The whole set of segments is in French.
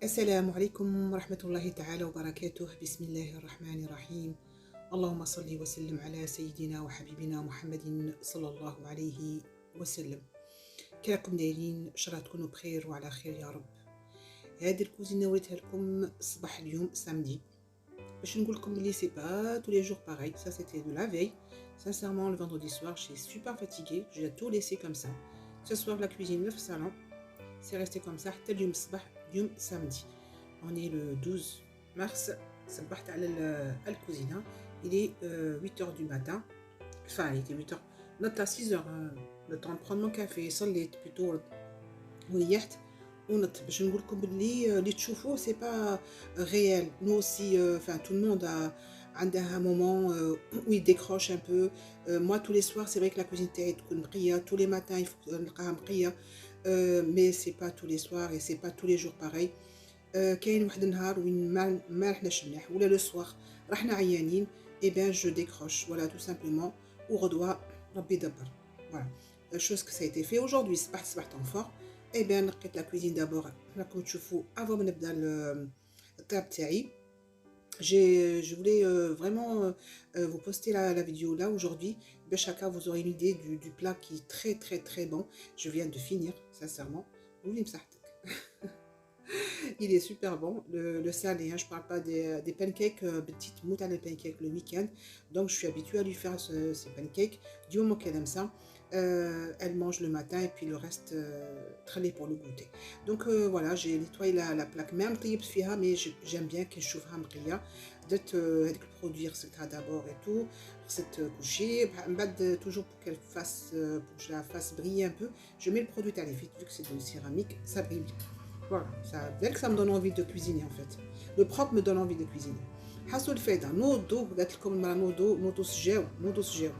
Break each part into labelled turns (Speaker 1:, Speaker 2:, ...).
Speaker 1: السلام عليكم ورحمة الله تعالى وبركاته. بسم الله الرحمن الرحيم. اللهم صل وسلم على سيدنا وحبيبنا محمد صلى الله عليه وسلم. كي راكم دايرين؟ شرا تكونوا بخير وعلى خير يا رب. هذه الكوزينه وريتها لكم الصباح اليوم سامدي باش نقول لكم بلي سي با tous les jours pareil. Ça c'était de la veille. Sincèrement le vendredi soir j'étais super fatiguée, j'ai tout laissé comme ça. Ce soir la cuisine le salon c'est resté comme ça حتى اليوم الصباح اليوم سامدي. On est le 12 mars. صبحت على الكوزينه. Il est 8h du matin. Enfin il était 8h. Note à 6h. Le temps de prendre mon café. صليت plutôt وريحت ونط باش نقول لكم باللي اللي تشوفوه سي با réel. Nous aussi enfin tout le monde a عندها un moment où il décroche un peu. Moi tous les soirs c'est vrai que la cuisine تاعي تكون نقيه. Tous les matins il faut نلقاها نقيه. Mais c'est pas tous les soirs et c'est pas tous les jours pareil. كاين واحد النهار وين ما رحناش مليح ولا لو سوار رحنا عيانين et ben je décroche voilà tout simplement وغدوه ربي يدبر. Voilà chose que ça a été fait aujourd'hui. صبحت en fort et ben نقيت la cuisine d'abord راكم تشوفوا avant ما نبدا الطياب تاعي. Je voulais vraiment vous poster la vidéo là aujourd'hui. Bechaka, vous aurez une idée du plat qui est très très très bon. Je viens de finir, sincèrement. Il est super bon, le salé, hein, je parle pas des pancakes, petites moutons de pancakes le week-end. Donc je suis habituée à lui faire ces pancakes. Du moment qu'elle aime ça, elle mange le matin et puis le reste, très pour le goûter. Donc voilà, j'ai nettoyé la plaque même, mais j'aime bien qu'elle chauffe un bria. D'être produire d'abord et tout, cette couchée, toujours pour qu'elle fasse, pour que je la fasse briller un peu, je mets le produit à l'effet, vu que c'est de céramique, ça brille bien. Voilà, dès que ça me donne envie de cuisiner en fait. Le propre me donne envie de cuisiner. حصل الفايده نوضو قالت لكم المراه نوضو سجاو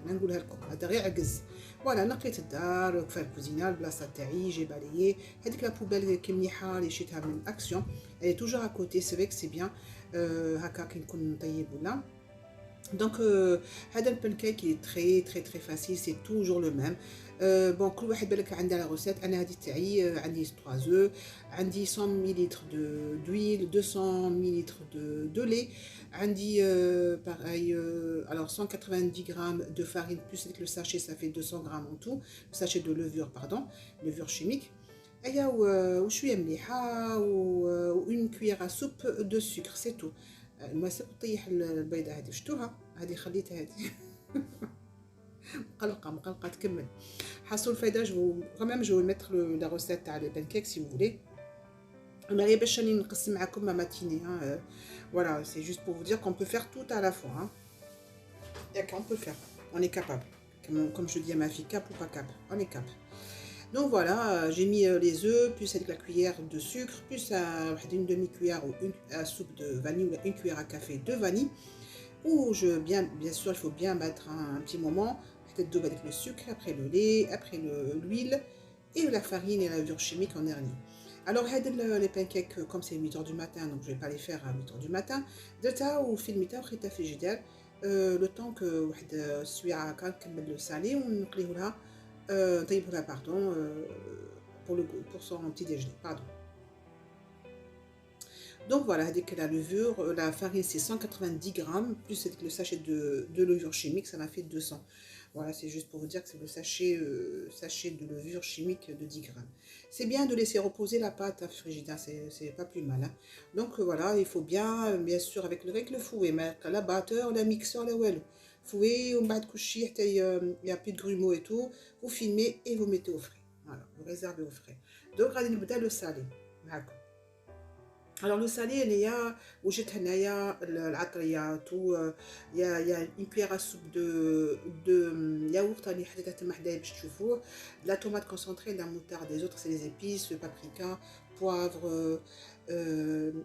Speaker 1: نقولها لكم هذا غير عجز. فوالا نقيت الدار كفايه الكوزينه البلاصه تاعي جي بالايي هذيك لا بوبال كي مليحه اللي شريتها من اكسيون اي توجور ا كوتي سي فيك سي بيان. هكا كي نكون نطيب ولا donc هذا البانكيك il est très très très facile, c'est toujours le même. bon كل واحد بالك عنده la recette. انا هذه تاعي عندي 3 œufs, عندي 100 ml d'huile, 200 ml de lait, عندي pareil alors 190 grammes de farine plus avec le sachet ça fait 200 grammes en tout, le sachet de levure pardon, levure chimique. ايا وشويه مليحه و1 cuillère à soupe de sucre, c'est tout. المسا طيح البيضه هذه شفتوها هذه خليتها هذه مقلقه تكمل. حصل الفايده جو كمان جو mettre la recette تاع les pancakes si vous voulez. انا غير باش راني نقسم معكم ما ماتيني. voilà c'est juste pour vous dire qu'on peut faire tout à la fois hein. D'accord, on peut faire, on est capable, comme je dis à ma fille, cap ou pas cap, on est cap. Donc voilà, j'ai mis les œufs, plus avec la cuillère de sucre, plus une demi-cuillère ou une soupe de vanille ou une cuillère à café de vanille. Où bien sûr, il faut bien battre un petit moment, peut-être d'eau avec le sucre, après le lait, après l'huile et la farine et la levure chimique en dernier. Alors, les pancakes, comme c'est 8h du matin, donc je ne vais pas les faire à 8h du matin. De ta ou filmita ou khita frigidaire, le temps que celui à كنكمل le salé ou نقليه لها طيبها pardon pour son petit déjeuner pardon. Donc voilà, avec la levure, la farine c'est 190 grammes, plus avec le sachet de levure chimique, ça m'a fait 200. Voilà, c'est juste pour vous dire que c'est le sachet de levure chimique de 10 grammes. C'est bien de laisser reposer la pâte à frigidaire, c'est pas plus mal. Hein. Donc voilà, il faut bien sûr avec le fouet, mettre la batteur, la mixeur, la well. Fouet, on bat coucher, il n'y a plus de grumeaux et tout. Vous filmez et vous mettez au frais. Voilà, vous réservez au frais. Donc, regardez le salé. D'accord. Alors le salé il y a وجدت هنايا العطريات يا une cuillère à soupe de yaourt اللي حطيتها تما حدايا باش تشوفوه, de la tomate concentrée, de la moutarde, des autres c'est les épices, le paprika, poivre,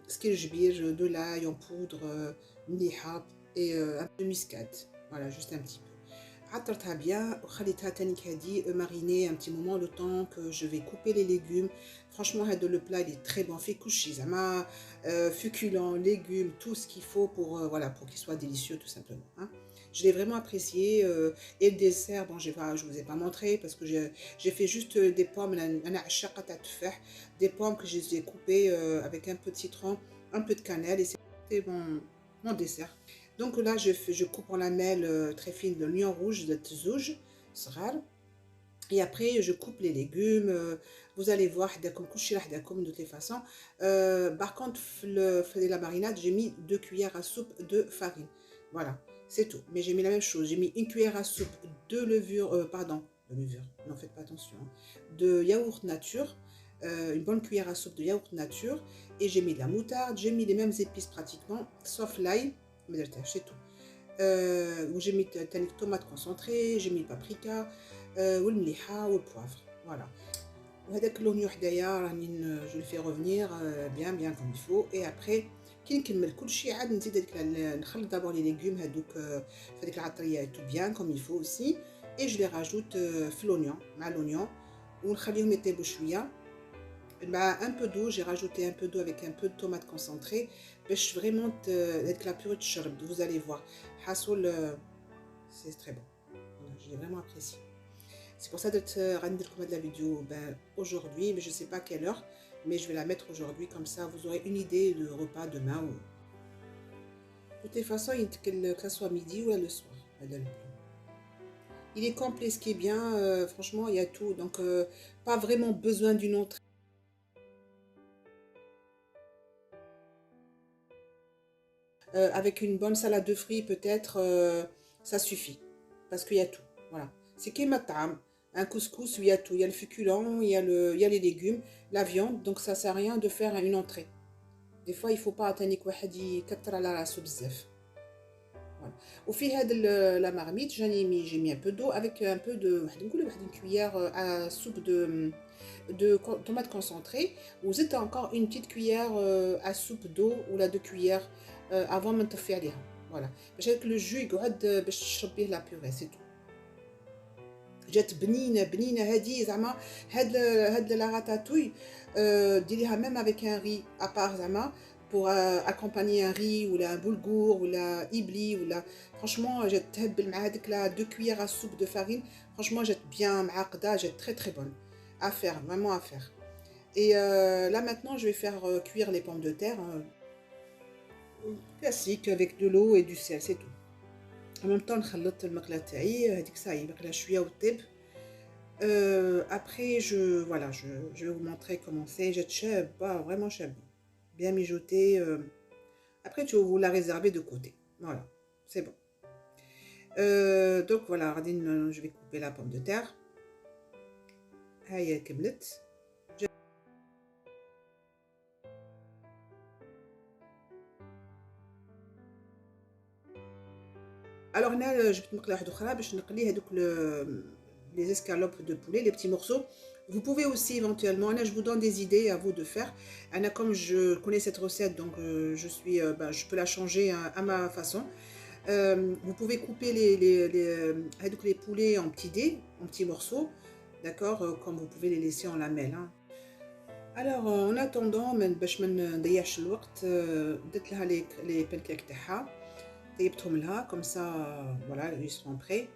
Speaker 1: skinjbir, de l'ail en poudre مليحه et un peu de muscade, voilà juste un petit peu. عطرتها bien وخليتها تانيك هادي mariner un petit moment le temps que je vais couper les légumes. Franchement le plat il est très bon, fait coucher féculents, légumes, tout ce qu'il faut pour voilà pour qu'il soit délicieux tout simplement hein. Je l'ai vraiment apprécié. Et le dessert, bon, je vous ai pas montré parce que j'ai fait juste des pommes, des pommes que je les ai coupées avec un peu de citron, un peu de cannelle et c'était mon dessert. Donc là, je coupe en lamelles très fines de l'oignon rouge, de tzouj, صغار. Et après, je coupe les légumes. Vous allez voir, comme de toutes les façons. Par contre, la marinade, j'ai mis 2 cuillères à soupe de farine. Voilà, c'est tout. Mais j'ai mis la même chose. J'ai mis une cuillère à soupe de levure, de levure, non, faites pas attention, hein, de yaourt nature, une bonne cuillère à soupe de yaourt nature. Et j'ai mis de la moutarde, j'ai mis les mêmes épices pratiquement, sauf l'ail, mais c'est tout. Où j'ai mis tomate concentrée, j'ai mis le paprika, والمليحه والبوivre. Voilà. وهذاك l'oignon حدايا راني je le fais revenir bien comme il faut. Et après كي نكمل كلشي عاد نزيد هذيك نخلط دابور لي ليغوم هذوك في هذيك العطريه tout bien comme il faut aussi. Et je les rajoute في l'oignon مع l'oignon ونخليهم يطيبوا شويه مع un peu d'eau. J'ai rajouté un peu d'eau avec un peu de tomate concentrée باش vraiment هذيك la purée تشرب. Vous allez voir حاسول c'est très bon. Voilà, je l'ai vraiment apprécié. C'est pour ça que je la vidéo aujourd'hui, mais je ne sais pas à quelle heure, mais je vais la mettre aujourd'hui, comme ça vous aurez une idée de repas demain. De toutes les façons, que ce soit midi ou le soir. Il est complet, ce qui est bien, franchement, il y a tout, donc pas vraiment besoin d'une entrée. Avec une bonne salade de fruits, peut-être, ça suffit, parce qu'il y a tout, voilà. C'est qui matam. Un couscous où il y a tout, il y a le féculent, il y a les légumes, la viande, donc ça sert à rien de faire une entrée. Des fois il faut pas attendre واحد يكثر على راسو بزاف. Voilà. وفي هذا la marmite, j'ai mis un peu d'eau avec un peu de une cuillère à soupe de tomate concentrée. Vous êtes encore une petite cuillère à soupe d'eau ou la 2 cuillères avant de نطفي عليها. Voilà. باش هذاك le jus يقعد باش تشرب به la purée, c'est tout. جات بنينه هذه زعما هاد لا راتاتوي ديريها ميم افيك ان ري ابار زعما pour accompagner un riz ou un boulgour ou la ibli ou la franchement جات تهبل مع هذيك لا 2 cuillères à soupe de farine. Franchement جات bien معقده, جات très bonne à faire, vraiment à faire. Et là maintenant je vais faire cuire les pommes de terre classique avec de l'eau et du sel, c'est tout. En même temps نخلط المقله تاعي هذيك صاي باقي لها شويه وطيب. Après je vais vous montrer comment c'est. Jette شابه, vraiment شابه, bien mijotée. Après tu vas vous la réserver de côté, voilà, c'est bon. Donc voilà, je vais couper la pomme de terre. هاي كملت. Alors هنا جبت مقله واحده اخرى باش نقلي هذوك les escalopes de poulet, les petits morceaux. Vous pouvez aussi éventuellement, je vous donne des idées à vous de faire. Comme je connais cette recette, donc je peux la changer à ma façon. Vous pouvez couper les poulets en petits dés, en petits morceaux, d'accord, comme vous pouvez les laisser en lamelles. Hein. Alors en attendant, باش ما نضيعش الوقت, درت لها les pancakes تاعها, طيبتهم لها comme ça, voilà, ils seront prêts.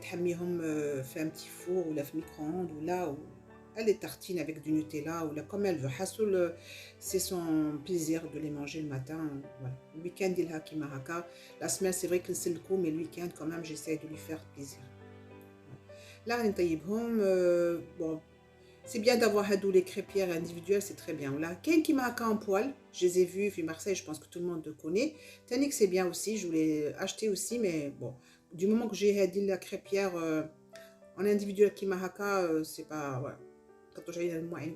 Speaker 1: تحميهم في un petit four ou la micro-ondes ou là où elle les tartine avec du Nutella ou là comme elle veut. حاسو c'est son plaisir de les manger le matin. Voilà. Le week-end il a كيما هكا. La semaine c'est vrai que نسلكو, mais le week-end quand même j'essaie de lui faire plaisir. Là نطيبهم. Bon, c'est bien d'avoir les crêpières individuelles, c'est très bien. Là, Ken qui m'a en poil, je les ai vus, puis Marseille, je pense que tout le monde le connaît. Tannic, c'est bien aussi, je voulais acheter aussi, mais bon, du moment que j'ai dit la crêpière en individuel qui m'a c'est pas, voilà. Quand j'ai le moyen,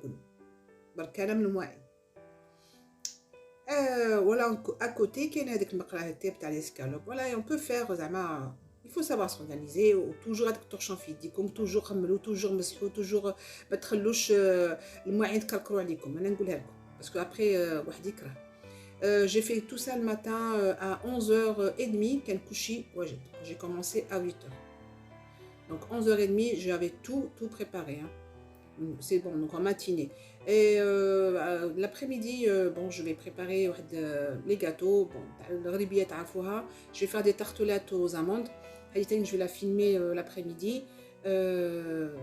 Speaker 1: barkalam le moyen. Voilà, à côté, qu'il y a des macrahetés, t'as l'escalope. Voilà, et on peut faire, il faut savoir s'organiser, ou toujours être torchant physique, comme toujours, toujours مسحو, toujours ما تخلوش المواعين تكركروا عليكم. انا نقولها لكم parce que après واحد يكره. J'ai fait tout ça le matin à 11h30 كان كلشي واجد. J'ai commencé à 8h. Donc 11h30, j'avais tout préparé, hein. C'est bon, donc en matinée. Et l'après-midi, bon, je vais préparer les gâteaux. Bon, je vais faire des tartelettes aux amandes. je vais la filmer l'après-midi.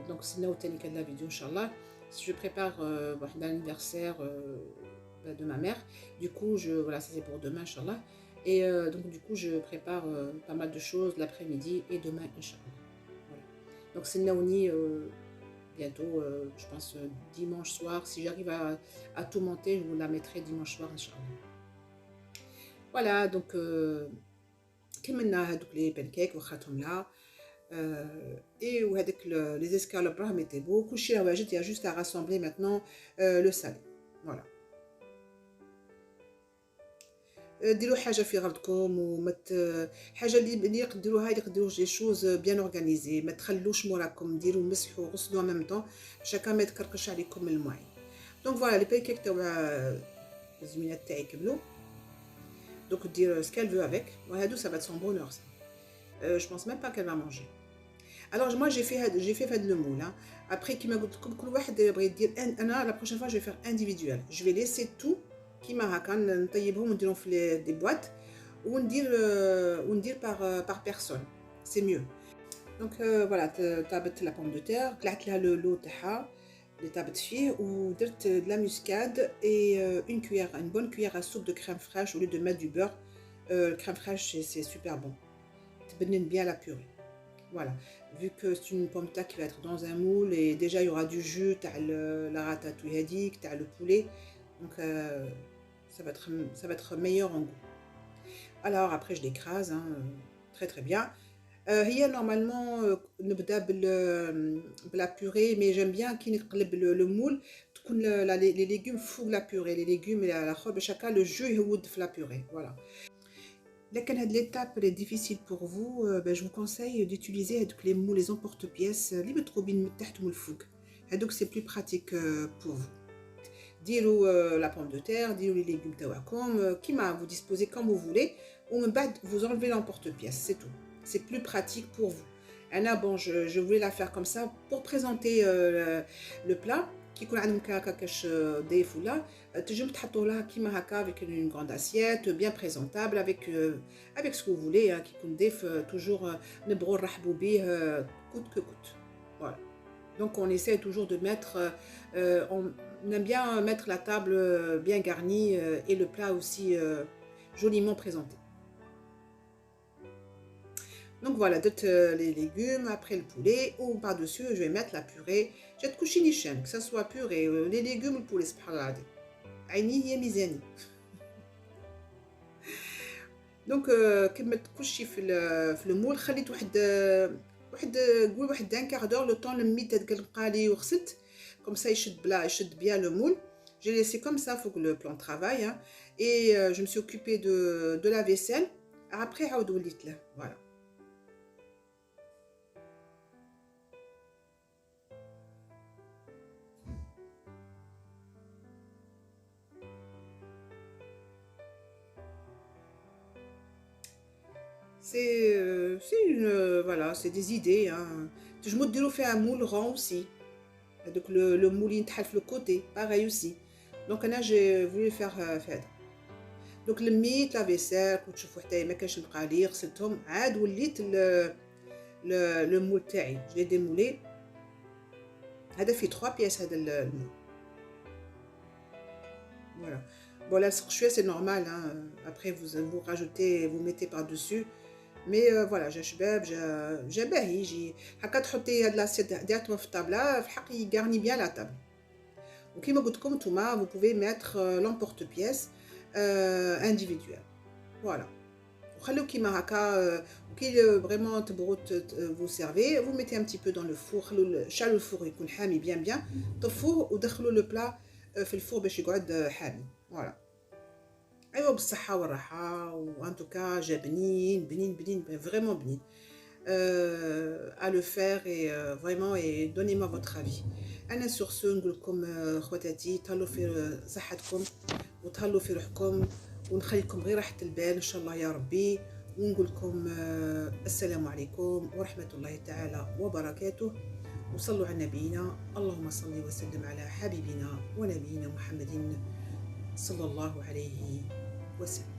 Speaker 1: Donc c'est là où tu as la vidéo, Inch'Allah. Je prépare l'anniversaire de ma mère. Du coup, voilà, ça c'est pour demain, Inch'Allah. Et donc du coup, je prépare pas mal de choses l'après-midi et demain, Inch'Allah. Voilà. Donc c'est là où bientôt, je pense dimanche soir. Si j'arrive à tout monter, je vous la mettrai dimanche soir, Inch'Allah. Voilà, donc كملنا هذوك لي بانكيك واخاتهم لا et وهذاك les escalopes راهم يطيبوا كلشي راه واجد. Il y a juste à rassembler maintenant le salé. Voilà. ديروا حاجه في غرضكم حاجه اللي يقدروها يقدروا لي شوز بيان اورغانيزي. ما تخلوش موراكم، ديروا مسحوا غسلوا ميم طون شاكا ما يتكركش عليكم الماء. دونك فوالا لي بانكيك تاع الزوينات تاعي كملوا. Donc dire ce qu'elle veut avec. Voilà, ça va être son bonheur ça. Je pense même pas qu'elle va manger. Alors moi j'ai fait le moule. Hein. Après qui m'a dit comme كل واحد يبغي يدير انا la prochaine fois je vais faire individuel. Je vais laisser tout كيما هكا نطيبهم ونديرهم في des boîtes وندير par personne. C'est mieux. Donc voilà, طابت la pomme de terre, قلعت لها لو تاعها اللي طابت فيه ودرت de la muscade et une bonne cuillère à soupe de crème fraîche au lieu de mettre du beurre. Le crème fraîche c'est super bon. تبنن bien la purée. Voilà, vu que c'est une pomme de terre qui va être dans un moule et déjà il y aura du jus, la ratatouille hadik, le poulet, donc ça va être meilleur en goût. Alors après je l'écrase, hein, très très bien. هي normalement نبدا بلا purée, mais j'aime bien كي نقلب le moule تكون les légumes font la purée, les légumes et la خضر chacun le jus يهود في la purée. Voilà. لكن هاد l'étape est difficile pour vous, je vous conseille d'utiliser les moules, les emporte-pièces اللي متروبين من تحت ومن الفوق. هادوك c'est plus pratique pour vous. ديروا la pomme de terre, ديروا les légumes تاعكم كيما vous disposez comme vous voulez, ومن بعد vous enlevez l'emporte-pièce, c'est tout. C'est plus pratique pour vous. Anna, bon, je voulais la faire comme ça pour présenter le plat. Qui يكون عندك هكا كاش ضيف ولا تنجم تحطوا لها كيما هكا avec une grande assiette bien présentable avec ce que vous voulez hein, qui يكون ضيف toujours نبغوا نرحبوا به coûte que coûte. Voilà. Donc on essaie toujours de mettre on aime bien mettre la table bien garnie et le plat aussi joliment présenté. Donc voilà, les légumes, après le poulet, ou par-dessus, je vais mettre la purée. J'ai de coucher chaîne, que ce soit purée, les légumes ou le poulet, c'est pas grave. Aïni, yé mizani. Donc, comme tu couches في المول خليت واحد un quart d'heure le temps le ميت هذاك القالي وغسلت comme ça يشد bien le moule. J'ai laissé comme ça faut que le plan de travail hein. Et je me suis occupée de la vaisselle. Après عاود وليت له. Voilà. C'est une voilà, c'est des idées hein. Je me dis faire un moule rond aussi. Donc le moule ينتحل le côté, pareil aussi. Donc là j'ai voulu faire هذا. Donc le ميت la vaisselle كنت تشوفوا حتى ما كانش المقالير غسلتهم عاد وليت le moule تاعي. Je l'ai démoulé. هذا في 3 pièces هذا المول. Voilà. Bon là c'est normal hein. Après vous rajoutez, vous mettez par-dessus. Mais voilà, j'ai شباب j'ai باهي يجي هكا تحطي هاد لاسيت directement في الطابله في حق يغارني bien la table. وكيما قلت لكم نتوما vous pouvez mettre l'emporte-pièce individuel. Voilà. وخليو كيما هكا وكي vraiment تبغوا vous servez, vous mettez un petit peu dans le four, خلوا الفور يكون حامي bien طفوه ودخلوا le plat في الفور باش يقعد حامي. Voilà. ايوا بالصحه والراحه وان توكا جا بنين vraiment بنين à le faire et vraiment et donnez-moi votre avis. انا sur ce نقول لكم خواتاتي تهلاو في صحتكم وتهلاو في روحكم ونخليكم غير راحه البال ان شاء الله يا ربي ونقول لكم السلام عليكم ورحمه الله تعالى وبركاته وصلوا على نبينا اللهم صل وسلم على حبيبنا ونبينا محمد صلى الله عليه وسلم.